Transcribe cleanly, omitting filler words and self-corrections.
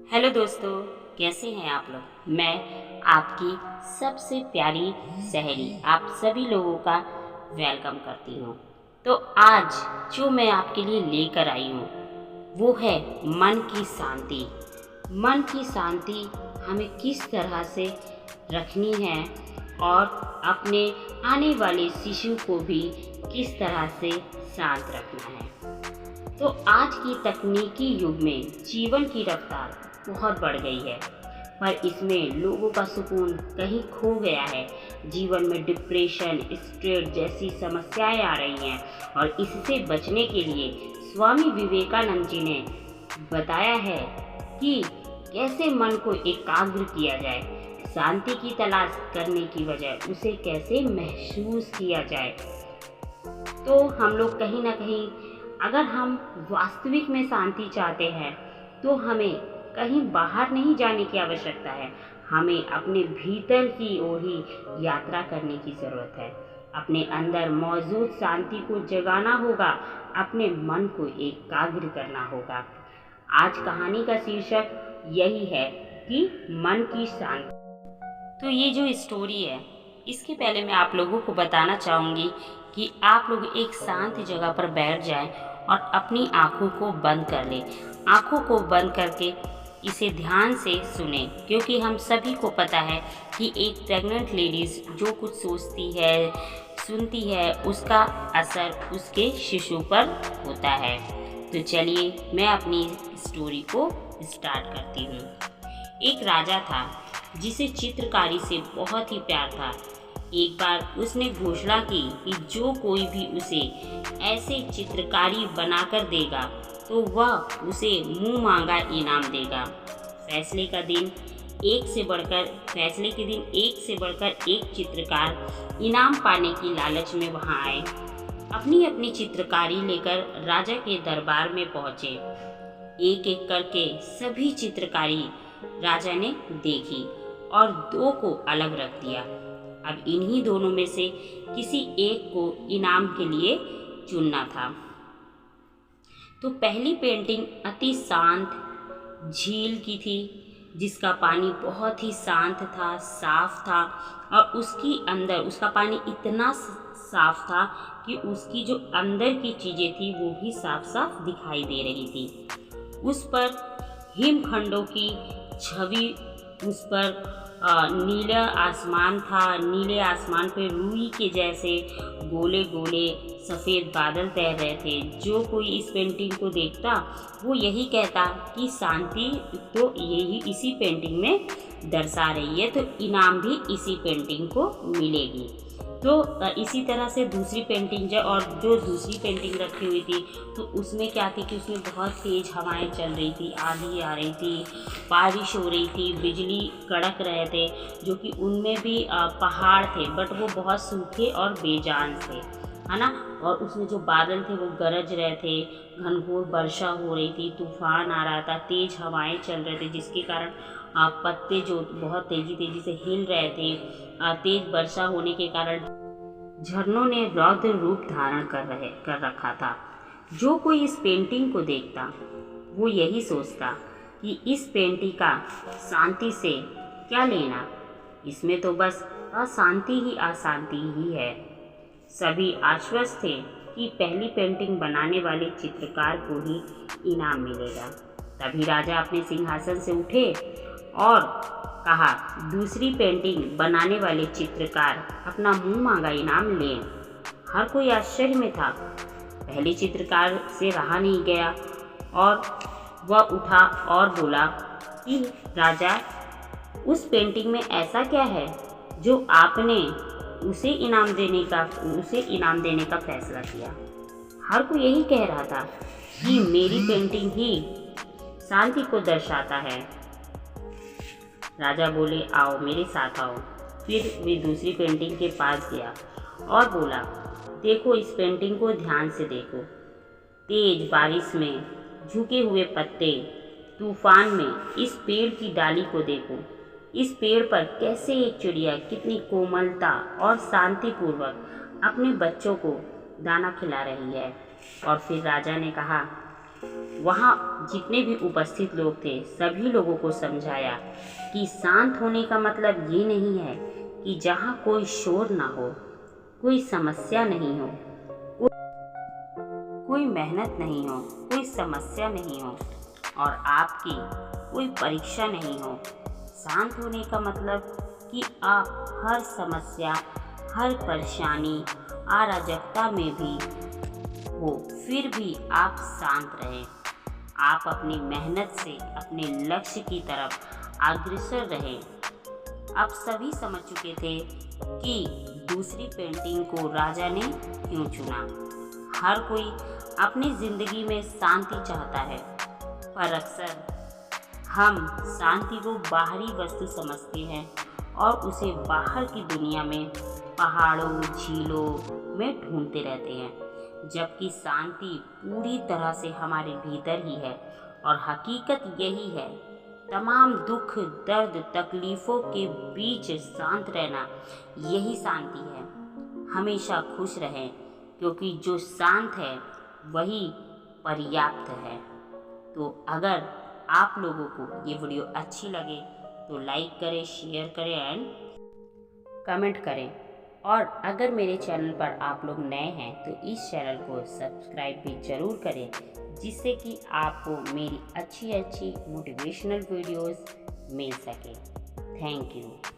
Hello दोस्तों, कैसे हैं आप लोग। मैं आपकी सबसे प्यारी सहेली आप सभी लोगों का वेलकम करती हूँ। तो आज जो मैं आपके लिए लेकर आई हूँ वो है मन की शांति। मन की शांति हमें किस तरह से रखनी है और अपने आने वाले शिशु को भी किस तरह से शांत रखना है। तो आज की तकनीकी युग में जीवन की रफ्तार बहुत बढ़ गई है, पर इसमें लोगों का सुकून कहीं खो गया है। जीवन में डिप्रेशन, स्ट्रेस जैसी समस्याएं आ रही हैं और इससे बचने के लिए स्वामी विवेकानंद जी ने बताया है कि कैसे मन को एकाग्र किया जाए, शांति की तलाश करने की बजाय उसे कैसे महसूस किया जाए। तो हम लोग कहीं ना कहीं, अगर हम वास्तविक में शांति चाहते हैं तो हमें कहीं बाहर नहीं जाने की आवश्यकता है। हमें अपने भीतर की ओर ही यात्रा करने की ज़रूरत है। अपने अंदर मौजूद शांति को जगाना होगा, अपने मन को एकाग्र करना होगा। आज कहानी का शीर्षक यही है कि मन की शांति। तो ये जो स्टोरी है, इसके पहले मैं आप लोगों को बताना चाहूँगी कि आप लोग एक शांत जगह पर बैठ जाएं और अपनी आँखों को बंद कर लें। आँखों को बंद करके इसे ध्यान से सुने, क्योंकि हम सभी को पता है कि एक प्रेग्नेंट लेडीज़ जो कुछ सोचती है, सुनती है, उसका असर उसके शिशु पर होता है। तो चलिए मैं अपनी स्टोरी को स्टार्ट करती हूँ। एक राजा था जिसे चित्रकारी से बहुत ही प्यार था। एक बार उसने घोषणा की कि जो कोई भी उसे ऐसे चित्रकारी बनाकर देगा तो वह उसे मुंह मांगा इनाम देगा। फैसले के दिन एक से बढ़कर एक चित्रकार इनाम पाने की लालच में वहां आए। अपनी अपनी चित्रकारी लेकर राजा के दरबार में पहुंचे। एक एक करके सभी चित्रकारी राजा ने देखी और दो को अलग रख दिया। अब इन्हीं दोनों में से किसी एक को इनाम के लिए चुनना था। तो पहली पेंटिंग अति शांत झील की थी, जिसका पानी बहुत ही शांत था, साफ था, और उसका पानी इतना साफ था कि उसकी जो अंदर की चीज़ें थी वो भी साफ साफ दिखाई दे रही थी। उस पर हिमखंडों की छवि, उस पर नीला आसमान था। नीले आसमान पे रुई के जैसे गोले गोले सफ़ेद बादल तैर रहे थे। जो कोई इस पेंटिंग को देखता वो यही कहता कि शांति तो यही इसी पेंटिंग में दर्शा रही है, तो इनाम भी इसी पेंटिंग को मिलेगी। तो इसी तरह से दूसरी पेंटिंग जो दूसरी पेंटिंग रखी हुई थी, तो उसमें क्या थी कि उसमें बहुत तेज़ हवाएं चल रही थी, आंधी आ रही थी, बारिश हो रही थी, बिजली कड़क रहे थे, जो कि उनमें भी पहाड़ थे, बट वो बहुत सूखे और बेजान थे, है ना। और उसमें जो बादल थे वो गरज रहे थे, घनघोर वर्षा हो रही थी, तूफान आ रहा था, तेज़ हवाएं चल रहे थे, जिसके कारण पत्ते जो बहुत तेज़ी से हिल रहे थे। तेज वर्षा होने के कारण झरनों ने रौद्र रूप धारण कर रखा था। जो कोई इस पेंटिंग को देखता वो यही सोचता कि इस पेंटिंग का शांति से क्या लेना, इसमें तो बस अशांति ही अशांति ही है। सभी आश्वस्त थे कि पहली पेंटिंग बनाने वाले चित्रकार को ही इनाम मिलेगा। तभी राजा अपने सिंहासन से उठे और कहा, दूसरी पेंटिंग बनाने वाले चित्रकार अपना मुंह मांगा इनाम लें। हर कोई आश्चर्य में था। पहले चित्रकार से रहा नहीं गया और वह उठा और बोला कि राजा, उस पेंटिंग में ऐसा क्या है जो आपने उसे इनाम देने का फैसला किया। हर कोई यही कह रहा था कि मेरी पेंटिंग ही शांति को दर्शाता है। राजा बोले, आओ मेरे साथ आओ। फिर वे दूसरी पेंटिंग के पास गया और बोला, देखो इस पेंटिंग को ध्यान से देखो। तेज बारिश में झुके हुए पत्ते, तूफान में इस पेड़ की डाली को देखो। इस पेड़ पर कैसे एक चिड़िया कितनी कोमलता और शांतिपूर्वक अपने बच्चों को दाना खिला रही है। और फिर राजा ने कहा वहाँ जितने भी उपस्थित लोग थे सभी लोगों को समझाया कि शांत होने का मतलब ये नहीं है कि जहाँ कोई शोर ना हो, कोई समस्या नहीं हो, कोई मेहनत नहीं हो, कोई समस्या नहीं हो और आपकी कोई परीक्षा नहीं हो। शांत होने का मतलब कि आप हर समस्या, हर परेशानी, अराजकता में भी हो, फिर भी आप शांत रहें। आप अपनी मेहनत से अपने लक्ष्य की तरफ अग्रसर रहें। आप सभी समझ चुके थे कि दूसरी पेंटिंग को राजा ने क्यों चुना। हर कोई अपनी जिंदगी में शांति चाहता है, पर अक्सर हम शांति को बाहरी वस्तु समझते हैं और उसे बाहर की दुनिया में पहाड़ों, झीलों में ढूंढते रहते हैं, जबकि शांति पूरी तरह से हमारे भीतर ही है। और हकीकत यही है, तमाम दुख, दर्द, तकलीफ़ों के बीच शांत रहना यही शांति है। हमेशा खुश रहें, क्योंकि जो शांत है वही पर्याप्त है। तो अगर आप लोगों को ये वीडियो अच्छी लगे तो लाइक करें, शेयर करें एंड कमेंट करें। और अगर मेरे चैनल पर आप लोग नए हैं तो इस चैनल को सब्सक्राइब भी ज़रूर करें, जिससे कि आपको मेरी अच्छी अच्छी मोटिवेशनल वीडियोस मिल सके। Thank you.